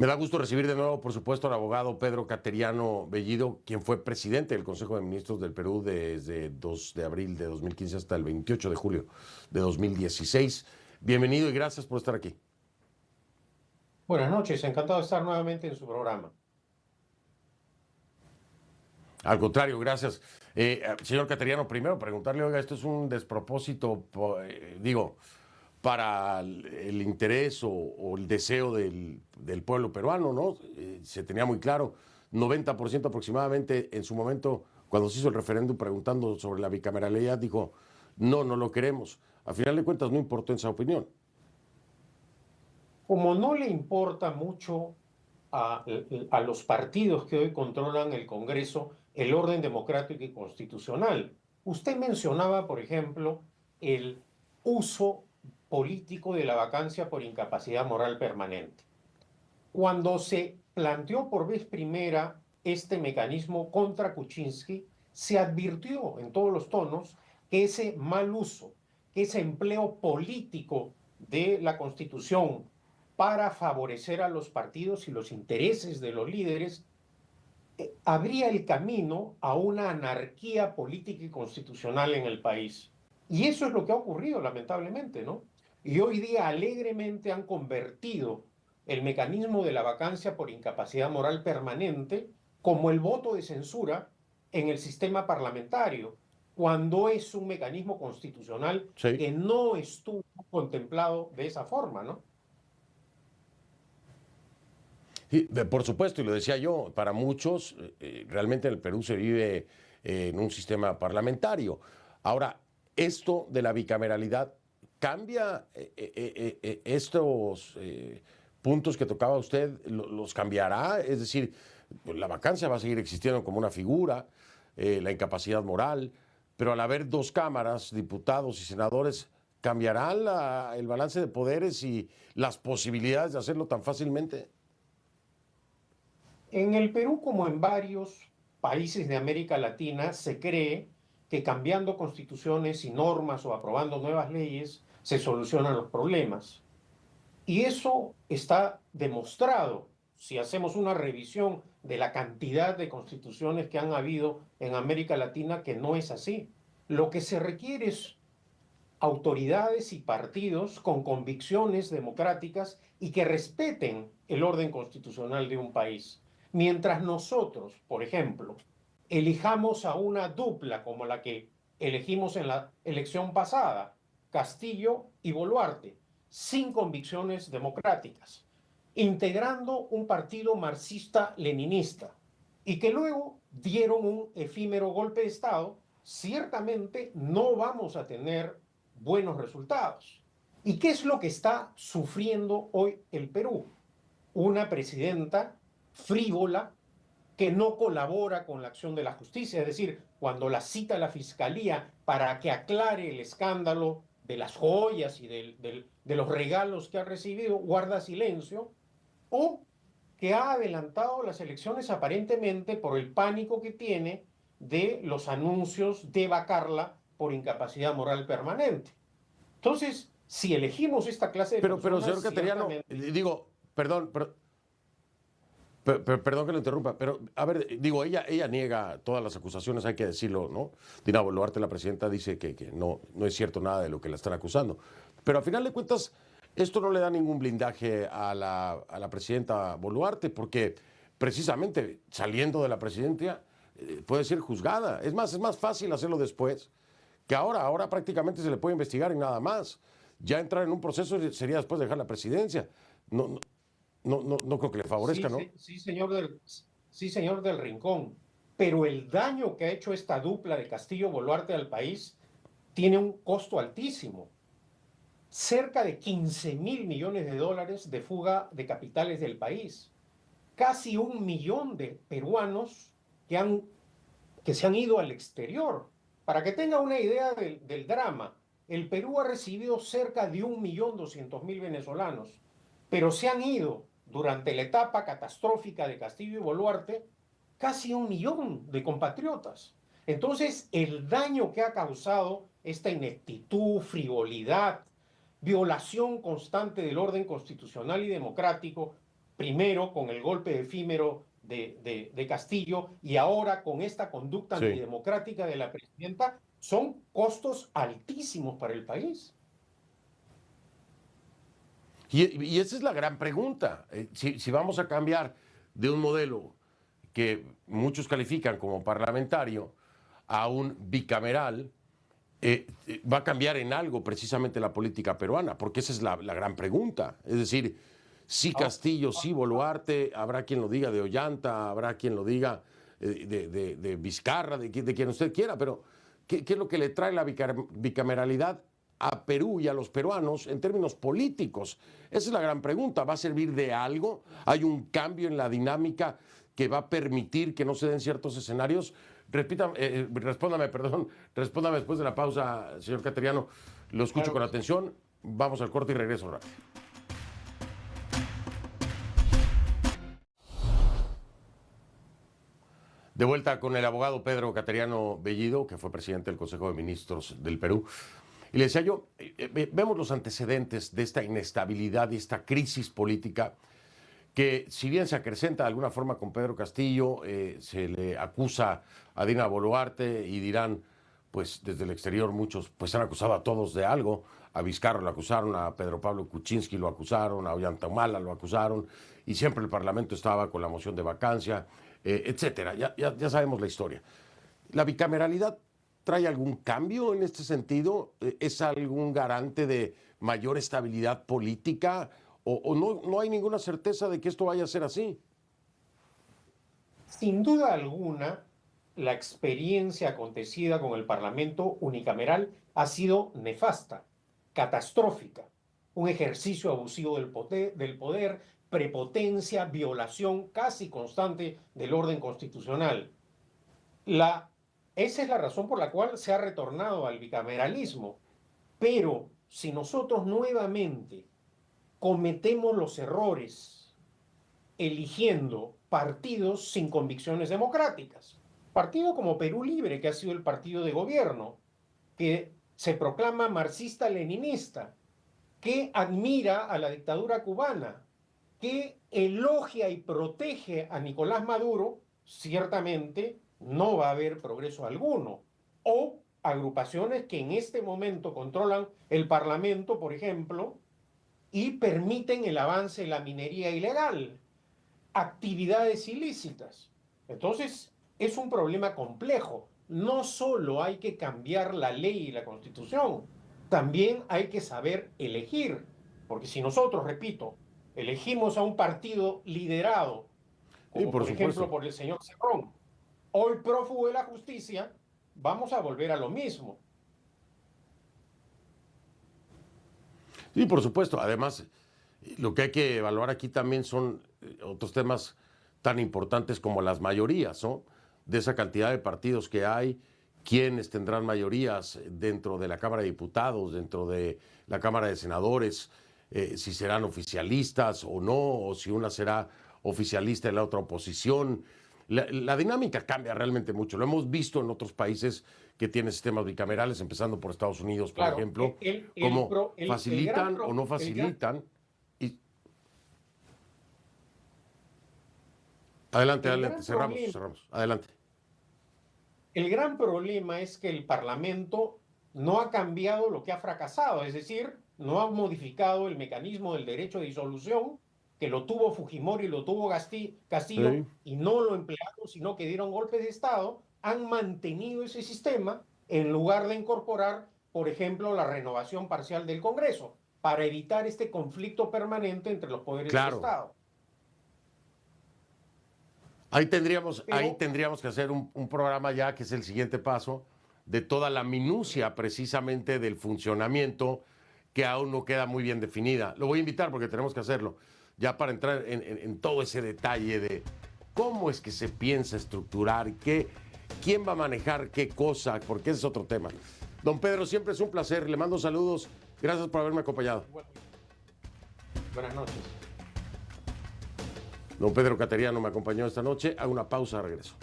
Me da gusto recibir de nuevo, por supuesto, al abogado Pedro Cateriano Bellido, quien fue presidente del Consejo de Ministros del Perú desde 2 de abril de 2015 hasta el 28 de julio de 2016. Bienvenido y gracias por estar aquí. Buenas noches, encantado de estar nuevamente en su programa. Al contrario, gracias. Señor Cateriano, primero preguntarle, oiga, esto es un despropósito, para el interés o el deseo del pueblo peruano, ¿no? Se tenía muy claro, 90% aproximadamente en su momento, cuando se hizo el referéndum preguntando sobre la bicameralidad, dijo, no, no lo queremos. A final de cuentas no importó esa opinión. Como no le importa mucho a los partidos que hoy controlan el Congreso el orden democrático y constitucional, usted mencionaba, por ejemplo, el uso político de la vacancia por incapacidad moral permanente. Cuando se planteó por vez primera este mecanismo contra Kuczynski, se advirtió en todos los tonos que ese mal uso, que ese empleo político de la Constitución para favorecer a los partidos y los intereses de los líderes, abría el camino a una anarquía política y constitucional en el país. Y eso es lo que ha ocurrido, lamentablemente, ¿no? Y hoy día alegremente han convertido el mecanismo de la vacancia por incapacidad moral permanente como el voto de censura en el sistema parlamentario, cuando es un mecanismo constitucional Sí. que no estuvo contemplado de esa forma, ¿no? Sí, por supuesto, y lo decía yo, para muchos, realmente en el Perú se vive en un sistema parlamentario. Ahora, esto de la bicameralidad cambia estos puntos que tocaba usted, los cambiará, es decir, la vacancia va a seguir existiendo como una figura, la incapacidad moral, pero al haber dos cámaras, diputados y senadores, ¿cambiará el balance de poderes y las posibilidades de hacerlo tan fácilmente? En el Perú, como en varios países de América Latina, se cree que cambiando constituciones y normas o aprobando nuevas leyes se solucionan los problemas. Y eso está demostrado si hacemos una revisión de la cantidad de constituciones que han habido en América Latina, que no es así. Lo que se requiere es autoridades y partidos con convicciones democráticas y que respeten el orden constitucional de un país. Mientras nosotros, por ejemplo, elijamos a una dupla como la que elegimos en la elección pasada, Castillo y Boluarte, sin convicciones democráticas, integrando un partido marxista-leninista y que luego dieron un efímero golpe de Estado, ciertamente no vamos a tener buenos resultados. ¿Y qué es lo que está sufriendo hoy el Perú? Una presidenta frívola que no colabora con la acción de la justicia, es decir, cuando la cita la fiscalía para que aclare el escándalo de las joyas y de los regalos que ha recibido, guarda silencio, o que ha adelantado las elecciones aparentemente por el pánico que tiene de los anuncios de vacarla por incapacidad moral permanente. Entonces, si elegimos esta clase de Pero personas, señor Cateriano, ciertamente... digo, perdón que lo interrumpa, pero a ver, digo, ella niega todas las acusaciones, hay que decirlo, ¿no? Dina Boluarte, la presidenta, dice que no es cierto nada de lo que la están acusando. Pero al final de cuentas, esto no le da ningún blindaje a la presidenta Boluarte, porque precisamente saliendo de la presidencia puede ser juzgada. Es más fácil hacerlo después que ahora prácticamente se le puede investigar y nada más. Ya entrar en un proceso sería después de dejar la presidencia. No creo que le favorezca, Sí, ¿no? sí, sí, señor del Rincón, pero el daño que ha hecho esta dupla de Castillo-Boluarte al país tiene un costo altísimo. Cerca de 15.000 millones de dólares de fuga de capitales del país. Casi 1 millón de peruanos que se han ido al exterior. Para que tenga una idea del drama, el Perú ha recibido cerca de 1.200.000 venezolanos, pero se han ido durante la etapa catastrófica de Castillo y Boluarte casi 1 millón de compatriotas. Entonces, el daño que ha causado esta ineptitud, frivolidad, violación constante del orden constitucional y democrático, primero con el golpe efímero de Castillo y ahora con esta conducta antidemocrática de la presidenta, son costos altísimos para el país. Y esa es la gran pregunta. Si vamos a cambiar de un modelo que muchos califican como parlamentario a un bicameral, va a cambiar en algo precisamente la política peruana, porque esa es la gran pregunta. Es decir, sí Castillo, sí Boluarte, habrá quien lo diga de Ollanta, habrá quien lo diga de Vizcarra, de quien usted quiera, pero ¿qué es lo que le trae la bicameralidad a Perú y a los peruanos en términos políticos? Esa es la gran pregunta. ¿Va a servir de algo? ¿Hay un cambio en la dinámica que va a permitir que no se den ciertos escenarios? Respóndame después de la pausa, señor Cateriano. Lo escucho con atención. Vamos al corte y regreso rápido. De vuelta con el abogado Pedro Cateriano Bellido, que fue presidente del Consejo de Ministros del Perú. Y le decía yo, vemos los antecedentes de esta inestabilidad y esta crisis política que, si bien se acrecenta de alguna forma con Pedro Castillo, se le acusa a Dina Boluarte y dirán, pues desde el exterior muchos pues han acusado a todos de algo. A Vizcarra lo acusaron, a Pedro Pablo Kuczynski lo acusaron, a Ollanta Humala lo acusaron, y siempre el Parlamento estaba con la moción de vacancia, etcétera. Ya sabemos la historia. La bicameralidad ¿trae algún cambio en este sentido? ¿Es algún garante de mayor estabilidad política? ¿O no hay ninguna certeza de que esto vaya a ser así? Sin duda alguna, la experiencia acontecida con el Parlamento unicameral ha sido nefasta, catastrófica. Un ejercicio abusivo del poder, prepotencia, violación casi constante del orden constitucional. Esa es la razón por la cual se ha retornado al bicameralismo. Pero si nosotros nuevamente cometemos los errores eligiendo partidos sin convicciones democráticas, partido como Perú Libre, que ha sido el partido de gobierno, que se proclama marxista-leninista, que admira a la dictadura cubana, que elogia y protege a Nicolás Maduro, ciertamente no va a haber progreso alguno. O agrupaciones que en este momento controlan el Parlamento, por ejemplo, y permiten el avance de la minería ilegal, actividades ilícitas. Entonces, es un problema complejo. No solo hay que cambiar la ley y la Constitución, también hay que saber elegir. Porque si nosotros, repito, elegimos a un partido liderado, como por ejemplo por el señor Cerrón, hoy prófugo de la justicia, vamos a volver a lo mismo. Sí, por supuesto. Además, lo que hay que evaluar aquí también son otros temas tan importantes como las mayorías, ¿no? De esa cantidad de partidos que hay, quiénes tendrán mayorías dentro de la Cámara de Diputados, dentro de la Cámara de Senadores, si serán oficialistas o no, o si una será oficialista y la otra oposición. La dinámica cambia realmente mucho. Lo hemos visto en otros países que tienen sistemas bicamerales, empezando por Estados Unidos, por ejemplo, cómo facilitan o no facilitan. Adelante, cerramos. Adelante. El gran problema es que el Parlamento no ha cambiado lo que ha fracasado, es decir, no ha modificado el mecanismo del derecho de disolución, que lo tuvo Fujimori, lo tuvo Castillo, sí, y no lo emplearon, sino que dieron golpes de Estado, han mantenido ese sistema en lugar de incorporar, por ejemplo, la renovación parcial del Congreso, para evitar este conflicto permanente entre los poderes del Estado. Ahí tendríamos que hacer un programa ya, que es el siguiente paso, de toda la minucia precisamente del funcionamiento que aún no queda muy bien definida. Lo voy a invitar porque tenemos que hacerlo, ya para entrar en todo ese detalle de cómo es que se piensa estructurar, quién va a manejar qué cosa, porque ese es otro tema. Don Pedro, siempre es un placer, le mando saludos, gracias por haberme acompañado. Buenas noches. Don Pedro Cateriano me acompañó esta noche, hago una pausa, regreso.